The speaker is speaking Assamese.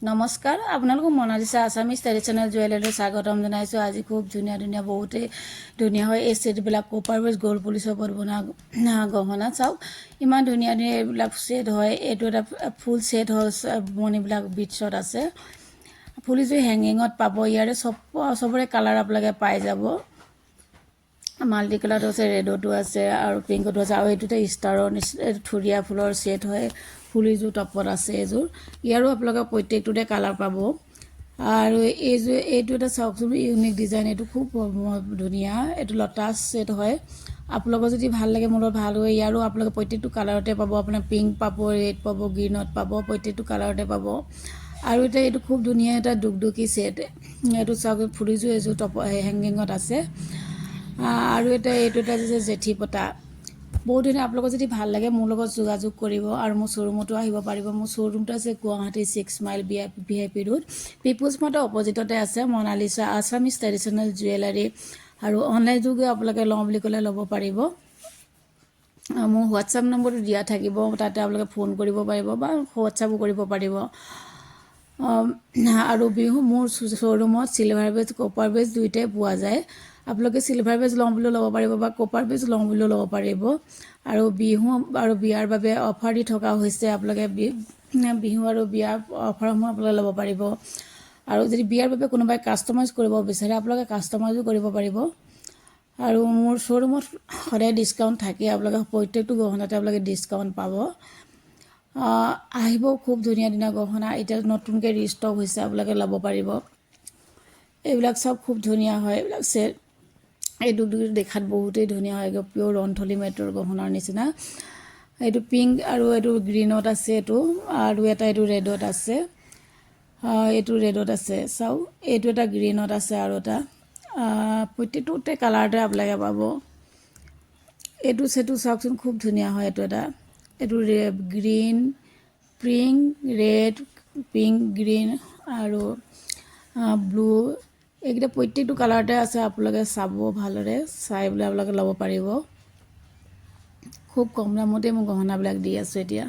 নমস্কাৰ আপোনালোক মনালিছা আছামিজ ট্ৰেডিশ্যনেল জুৱেলাৰীলৈ স্বাগতম জনাইছোঁ। আজি খুব ধুনীয়া ধুনীয়া বহুতেই ধুনীয়া হয় এই ছেটবিলাক কপাৰ বেছ গ'ল্ড পলিচৰ ওপৰত বনোৱা গহনা। চাওক ইমান ধুনীয়া ধুনীয়া এইবিলাক ছেট হয়। এইটো এটা ফুল ছেট হয়, মণিবিলাক বিটছত আছে। ফুলিযোৰ হেংগিঙত পাব। ইয়াৰে চবৰে কালাৰ আপোনালোকে পাই যাব। মাল্টি কালাৰটো আছে, ৰেডতো আছে আৰু পিংকতো আছে আৰু এইটোতে ষ্টাৰৰ থুৰীয়া ফুলৰ ছেট হয়। ফুলিযোৰ টপত আছে এযোৰ। ইয়াৰো আপোনালোকে প্ৰত্যেকটোতে কালাৰ পাব। আৰু এইটো এটা চাওকচোন ইউনিক ডিজাইন, এইটো খুব ধুনীয়া। এইটো লটাছ ছেট হয়। আপোনালোকৰ যদি ভাল লাগে মোৰ লগত ভাল হয়। ইয়াৰো আপোনালোকে প্ৰত্যেকটো কালাৰতে পাব। আপোনাৰ পিংক পাব, ৰেড পাব, গ্ৰীণত পাব, প্ৰত্যেকটো কালাৰতে পাব। আৰু এতিয়া এইটো খুব ধুনীয়া এটা দুকদুকী ছেট। এইটো চাওক ফুলিযোৰ এযোৰ টপ হেংগিঙত আছে। আৰু এইটো এটা যে জেঠী পতা বহুত ধুনীয়া। আপোনালোকৰ যদি ভাল লাগে মোৰ লগত যোগাযোগ কৰিব আৰু মোৰ শ্ব'ৰুমতো আহিব পাৰিব। মোৰ শ্ব'ৰুমটো আছে Guwahati 6 mile VIP road, people's মাৰ্টৰ অপজিটতে আছে মনালিছা আছামিজ ট্ৰেডিশ্যনেল জুৱেলাৰী। আৰু অনলাইন যোগে আপোনালোকে লওঁ বুলি ক'লে ল'ব পাৰিব। মোৰ হোৱাটছআপ নম্বৰটো দিয়া থাকিব, তাতে আপোনালোকে ফোন কৰিব পাৰিব বা হোৱাটছআপো কৰিব পাৰিব। আৰু মোৰ শ্ব'ৰুমত চিলভাৰ বেজ কপাৰ বেজ দুয়োটাই পোৱা যায়। আপোনালোকে চিলভাৰ বেজ লওঁ বুলিও ল'ব পাৰিব বা কপাৰ বেজ লওঁ বুলিও ল'ব পাৰিব। আৰু বিহু আৰু বিয়াৰ বাবে অফাৰ দি থকা হৈছে। আপোনালোকে বিহু আৰু বিয়াৰ অফাৰসমূহ আপোনালোকে ল'ব পাৰিব। আৰু যদি বিয়াৰ বাবে কোনোবাই কাষ্টমাইজ কৰিব বিচাৰে আপোনালোকে কাষ্টমাইজো কৰিব পাৰিব। আৰু মোৰ শ্ব'ৰুমত সদায় ডিছকাউণ্ট থাকে। আপোনালোকে প্ৰত্যেকটো গহনাতে আপোনালোকে ডিছকাউণ্ট পাব। আহিব খুব ধুনীয়া ধুনীয়া গহনা এতিয়া নতুনকৈ ৰিষ্টক হৈছে, আপোনালোকে ল'ব পাৰিব। এইবিলাক চব খুব ধুনীয়া হয়। এইবিলাক ছেট এইটো দেখাত বহুতেই ধুনীয়া হয়, পিয়'ৰ ৰন্থলী মেটৰ গহনাৰ নিচিনা। এইটো পিংক আৰু এইটো গ্ৰীণত আছে এইটো, আৰু এইটো ৰেডত আছে। এইটো ৰেডত আছে চাওক, এইটো এটা গ্ৰীণত আছে আৰু এটা প্ৰত্যেকটোতে কালাৰতে আপোনালোকে পাব। এইটো ছেটো চাওকচোন খুব ধুনীয়া হয়। এইটো green, pink, red, pink, green আৰু ব্লু, এইকেইটা প্ৰত্যেকটো কালাৰতে আছে। আপোনালোকে চাব ভালদৰে, চাই পেলাই আপোনালোকে ল'ব পাৰিব। খুব কম দামতে মই গহনাবিলাক দি আছোঁ এতিয়া।